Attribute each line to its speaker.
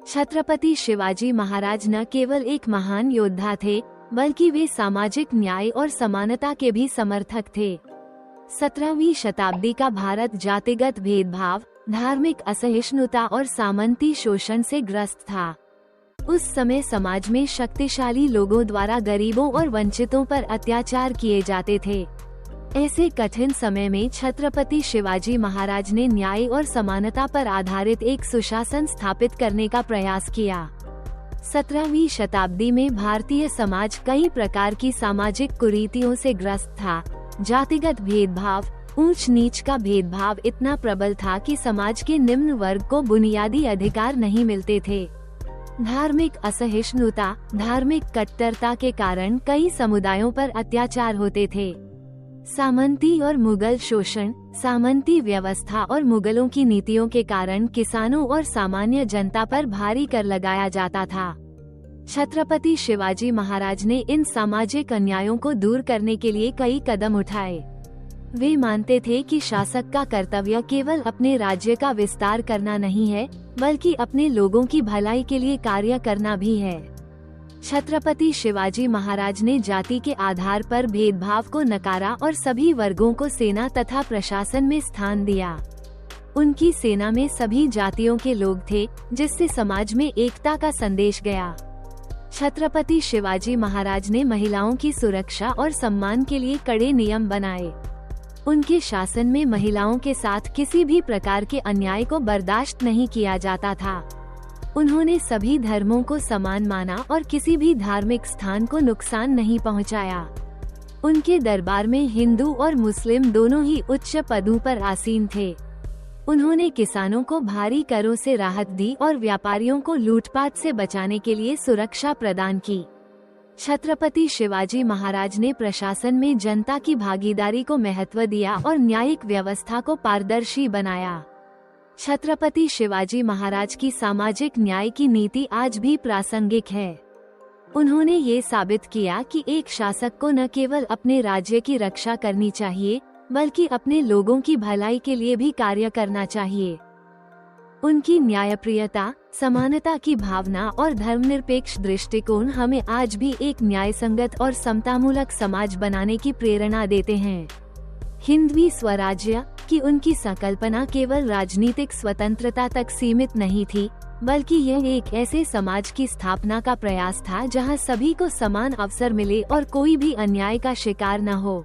Speaker 1: छत्रपति शिवाजी महाराज न केवल एक महान योद्धा थे, बल्कि वे सामाजिक न्याय और समानता के भी समर्थक थे। 17वीं शताब्दी का भारत जातिगत भेदभाव, धार्मिक असहिष्णुता और सामंती शोषण से ग्रस्त था। उस समय समाज में शक्तिशाली लोगों द्वारा गरीबों और वंचितों पर अत्याचार किए जाते थे। ऐसे कठिन समय में छत्रपति शिवाजी महाराज ने न्याय और समानता पर आधारित एक सुशासन स्थापित करने का प्रयास किया। 17वीं शताब्दी में भारतीय समाज कई प्रकार की सामाजिक कुरीतियों से ग्रस्त था। जातिगत भेदभाव, ऊंच नीच का भेदभाव इतना प्रबल था कि समाज के निम्न वर्ग को बुनियादी अधिकार नहीं मिलते थे। धार्मिक असहिष्णुता, धार्मिक कट्टरता के कारण कई समुदायों पर अत्याचार होते थे। सामंती और मुगल शोषण, सामंती व्यवस्था और मुगलों की नीतियों के कारण किसानों और सामान्य जनता पर भारी कर लगाया जाता था। छत्रपति शिवाजी महाराज ने इन सामाजिक अन्यायों को दूर करने के लिए कई कदम उठाए। वे मानते थे कि शासक का कर्तव्य केवल अपने राज्य का विस्तार करना नहीं है, बल्कि अपने लोगों की भलाई के लिए कार्य करना भी है। छत्रपति शिवाजी महाराज ने जाति के आधार पर भेदभाव को नकारा और सभी वर्गों को सेना तथा प्रशासन में स्थान दिया। उनकी सेना में सभी जातियों के लोग थे, जिससे समाज में एकता का संदेश गया। छत्रपति शिवाजी महाराज ने महिलाओं की सुरक्षा और सम्मान के लिए कड़े नियम बनाए। उनके शासन में महिलाओं के साथ किसी भी प्रकार के अन्याय को बर्दाश्त नहीं किया जाता था। उन्होंने सभी धर्मों को समान माना और किसी भी धार्मिक स्थान को नुकसान नहीं पहुंचाया। उनके दरबार में हिंदू और मुस्लिम दोनों ही उच्च पदों पर आसीन थे। उन्होंने किसानों को भारी करों से राहत दी और व्यापारियों को लूटपाट से बचाने के लिए सुरक्षा प्रदान की। छत्रपति शिवाजी महाराज ने प्रशासन में जनता की भागीदारी को महत्व दिया और न्यायिक व्यवस्था को पारदर्शी बनाया। छत्रपति शिवाजी महाराज की सामाजिक न्याय की नीति आज भी प्रासंगिक है। उन्होंने ये साबित किया कि एक शासक को न केवल अपने राज्य की रक्षा करनी चाहिए, बल्कि अपने लोगों की भलाई के लिए भी कार्य करना चाहिए। उनकी न्यायप्रियता, समानता की भावना और धर्मनिरपेक्ष दृष्टिकोण हमें आज भी एक न्यायसंगत और समतामूलक समाज बनाने की प्रेरणा देते हैं। हिंदवी स्वराज्य की उनकी संकल्पना केवल राजनीतिक स्वतंत्रता तक सीमित नहीं थी, बल्कि यह एक ऐसे समाज की स्थापना का प्रयास था जहां सभी को समान अवसर मिले और कोई भी अन्याय का शिकार न हो।